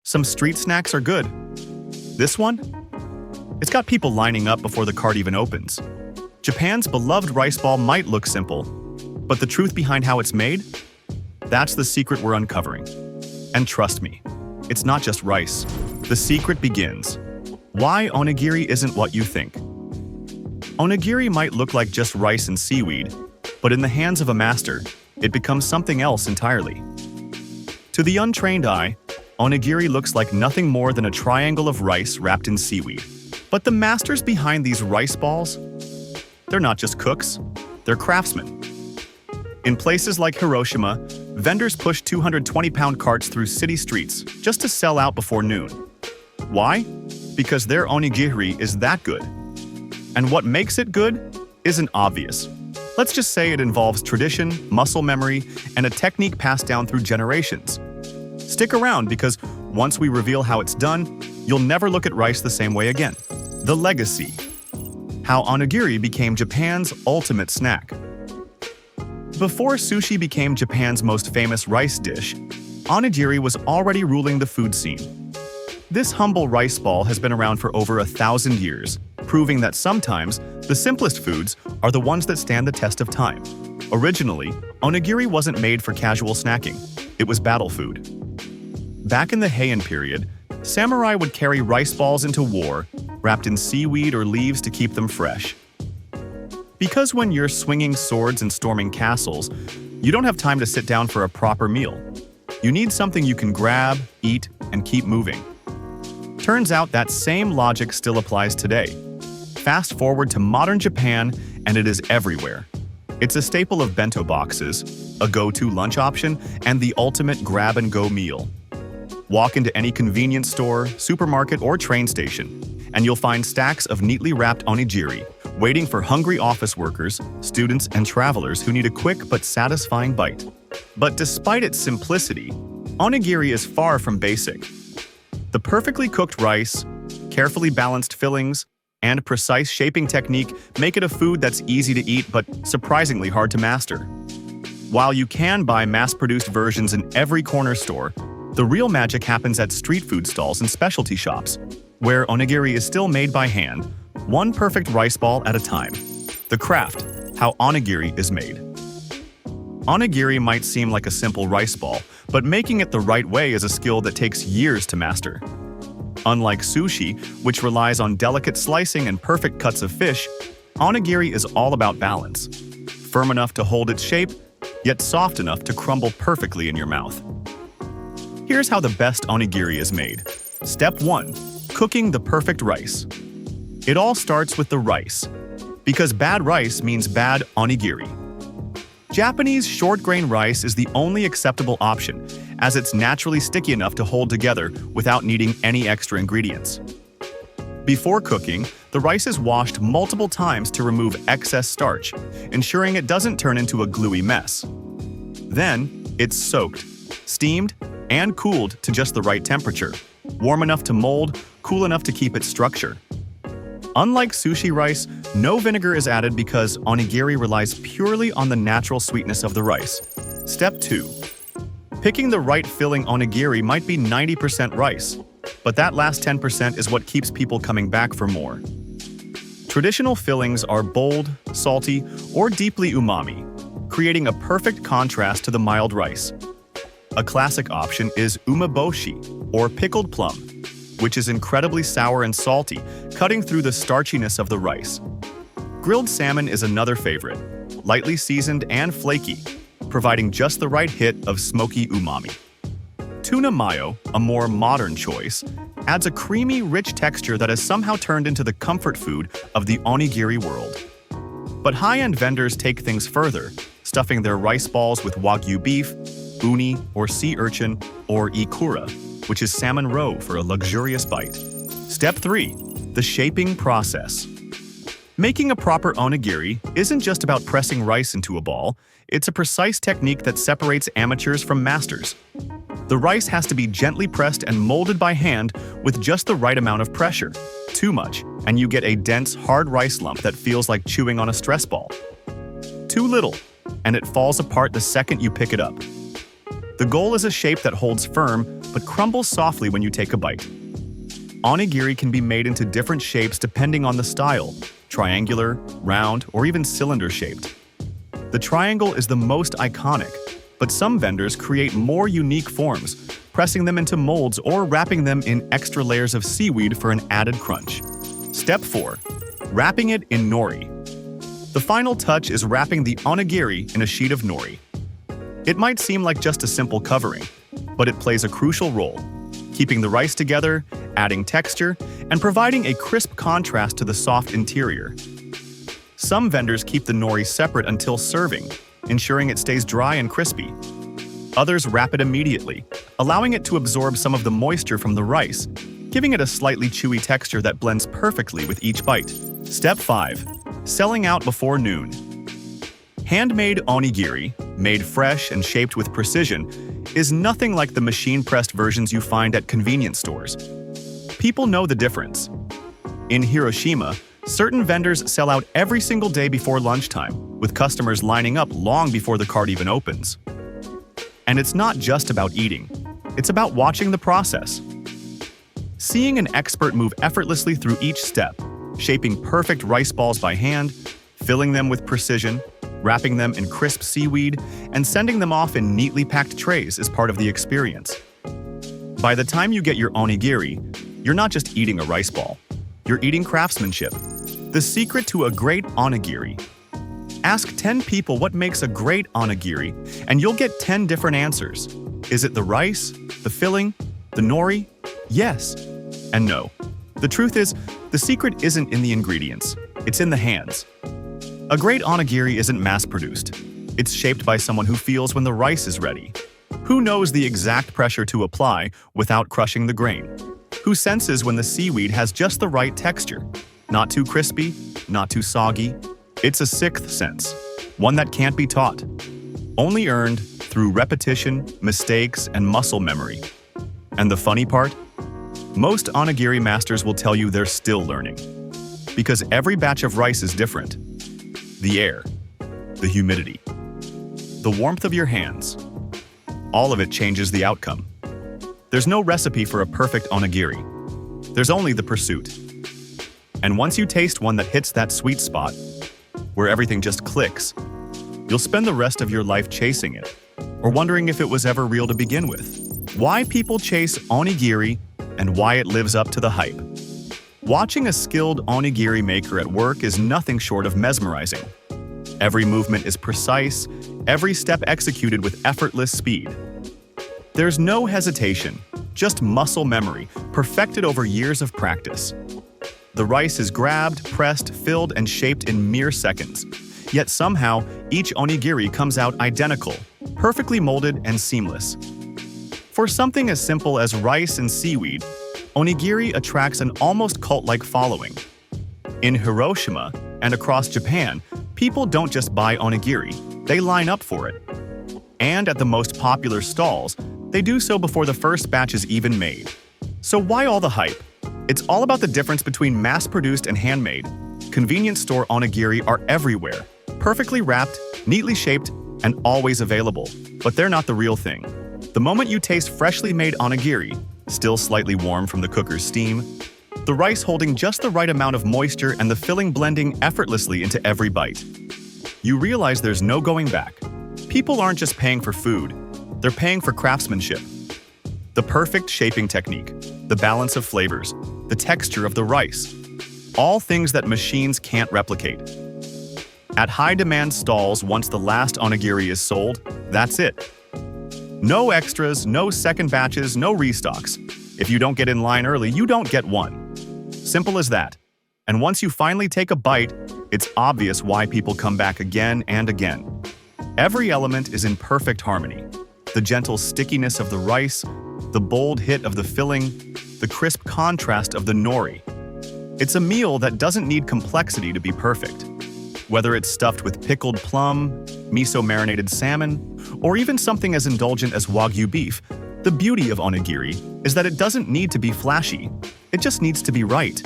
Some street snacks are good. This one? It's got people lining up before the cart even opens. Japan's beloved rice ball might look simple, but the truth behind how it's made? That's the secret we're uncovering. And trust me, it's not just rice. The secret begins. Why onigiri isn't what you think. Onigiri might look like just rice and seaweed, but in the hands of a master, it becomes something else entirely. To the untrained eye, onigiri looks like nothing more than a triangle of rice wrapped in seaweed. But the masters behind these rice balls? They're not just cooks, they're craftsmen. In places like Hiroshima, vendors push 220-pound carts through city streets just to sell out before noon. Why? Because their onigiri is that good. And what makes it good isn't obvious. Let's just say it involves tradition, muscle memory, and a technique passed down through generations. Stick around because once we reveal how it's done, you'll never look at rice the same way again. The legacy. How onigiri became Japan's ultimate snack. Before sushi became Japan's most famous rice dish, onigiri was already ruling the food scene. This humble rice ball has been around for over 1,000 years, proving that sometimes the simplest foods are the ones that stand the test of time. Originally, onigiri wasn't made for casual snacking. It was battle food. Back in the Heian period, samurai would carry rice balls into war, wrapped in seaweed or leaves to keep them fresh. Because when you're swinging swords and storming castles, you don't have time to sit down for a proper meal. You need something you can grab, eat, and keep moving. Turns out that same logic still applies today. Fast forward to modern Japan, and it is everywhere. It's a staple of bento boxes, a go-to lunch option, and the ultimate grab-and-go meal. Walk into any convenience store, supermarket, or train station, and you'll find stacks of neatly wrapped onigiri, waiting for hungry office workers, students, and travelers who need a quick but satisfying bite. But despite its simplicity, onigiri is far from basic. The perfectly cooked rice, carefully balanced fillings, and precise shaping technique make it a food that's easy to eat but surprisingly hard to master. While you can buy mass-produced versions in every corner store, the real magic happens at street food stalls and specialty shops, where onigiri is still made by hand, one perfect rice ball at a time. The craft, how onigiri is made. Onigiri might seem like a simple rice ball, but making it the right way is a skill that takes years to master. Unlike sushi, which relies on delicate slicing and perfect cuts of fish, onigiri is all about balance. Firm enough to hold its shape, yet soft enough to crumble perfectly in your mouth. Here's how the best onigiri is made. Step 1. Cooking the perfect rice. It all starts with the rice, because bad rice means bad onigiri. Japanese short-grain rice is the only acceptable option, as it's naturally sticky enough to hold together without needing any extra ingredients. Before cooking, the rice is washed multiple times to remove excess starch, ensuring it doesn't turn into a gluey mess. Then, it's soaked, steamed, and cooled to just the right temperature, warm enough to mold, cool enough to keep its structure. Unlike sushi rice, no vinegar is added because onigiri relies purely on the natural sweetness of the rice. Step 2. Picking the right filling onigiri might be 90% rice, but that last 10% is what keeps people coming back for more. Traditional fillings are bold, salty, or deeply umami, creating a perfect contrast to the mild rice. A classic option is umeboshi, or pickled plum, which is incredibly sour and salty, cutting through the starchiness of the rice. Grilled salmon is another favorite, lightly seasoned and flaky, providing just the right hit of smoky umami. Tuna mayo, a more modern choice, adds a creamy, rich texture that has somehow turned into the comfort food of the onigiri world. But high-end vendors take things further, stuffing their rice balls with wagyu beef, uni or sea urchin, or ikura, which is salmon roe for a luxurious bite. Step 3. The shaping process. Making a proper onigiri isn't just about pressing rice into a ball, it's a precise technique that separates amateurs from masters. The rice has to be gently pressed and molded by hand with just the right amount of pressure. Too much, and you get a dense, hard rice lump that feels like chewing on a stress ball. Too little, and it falls apart the second you pick it up. The goal is a shape that holds firm but crumbles softly when you take a bite. Onigiri can be made into different shapes depending on the style: triangular, round, or even cylinder-shaped. The triangle is the most iconic, but some vendors create more unique forms, pressing them into molds or wrapping them in extra layers of seaweed for an added crunch. Step 4. Wrapping it in nori. The final touch is wrapping the onigiri in a sheet of nori. It might seem like just a simple covering, but it plays a crucial role, keeping the rice together, adding texture, and providing a crisp contrast to the soft interior. Some vendors keep the nori separate until serving, ensuring it stays dry and crispy. Others wrap it immediately, allowing it to absorb some of the moisture from the rice, giving it a slightly chewy texture that blends perfectly with each bite. Step 5. Selling out before noon. Handmade onigiri, made fresh and shaped with precision, is nothing like the machine-pressed versions you find at convenience stores. People know the difference. In Hiroshima, certain vendors sell out every single day before lunchtime, with customers lining up long before the cart even opens. And it's not just about eating, it's about watching the process. Seeing an expert move effortlessly through each step, shaping perfect rice balls by hand, filling them with precision, wrapping them in crisp seaweed, and sending them off in neatly packed trays is part of the experience. By the time you get your onigiri, you're not just eating a rice ball. You're eating craftsmanship. The secret to a great onigiri. Ask 10 people what makes a great onigiri, and you'll get 10 different answers. Is it the rice, the filling, the nori? Yes and no. The truth is, the secret isn't in the ingredients. It's in the hands. A great onigiri isn't mass-produced. It's shaped by someone who feels when the rice is ready. Who knows the exact pressure to apply without crushing the grain? Who senses when the seaweed has just the right texture? Not too crispy, not too soggy. It's a sixth sense, one that can't be taught. Only earned through repetition, mistakes, and muscle memory. And the funny part? Most onigiri masters will tell you they're still learning. Because every batch of rice is different. The air, the humidity, the warmth of your hands, all of it changes the outcome. There's no recipe for a perfect onigiri. There's only the pursuit. And once you taste one that hits that sweet spot, where everything just clicks, you'll spend the rest of your life chasing it, or wondering if it was ever real to begin with. Why people chase onigiri and why it lives up to the hype. Watching a skilled onigiri maker at work is nothing short of mesmerizing. Every movement is precise, every step executed with effortless speed. There's no hesitation, just muscle memory, perfected over years of practice. The rice is grabbed, pressed, filled, and shaped in mere seconds. Yet somehow, each onigiri comes out identical, perfectly molded and seamless. For something as simple as rice and seaweed, onigiri attracts an almost cult-like following. In Hiroshima and across Japan, people don't just buy onigiri, they line up for it. And at the most popular stalls, they do so before the first batch is even made. So why all the hype? It's all about the difference between mass-produced and handmade. Convenience store onigiri are everywhere, perfectly wrapped, neatly shaped, and always available. But they're not the real thing. The moment you taste freshly made onigiri, still slightly warm from the cooker's steam, the rice holding just the right amount of moisture and the filling blending effortlessly into every bite, you realize there's no going back. People aren't just paying for food, they're paying for craftsmanship. The perfect shaping technique, the balance of flavors, the texture of the rice, all things that machines can't replicate. At high-demand stalls, once the last onigiri is sold, that's it. No extras, no second batches, no restocks. If you don't get in line early, you don't get one. Simple as that. And once you finally take a bite, it's obvious why people come back again and again. Every element is in perfect harmony. The gentle stickiness of the rice, the bold hit of the filling, the crisp contrast of the nori. It's a meal that doesn't need complexity to be perfect. Whether it's stuffed with pickled plum, miso-marinated salmon, or even something as indulgent as Wagyu beef, the beauty of onigiri is that it doesn't need to be flashy. It just needs to be right.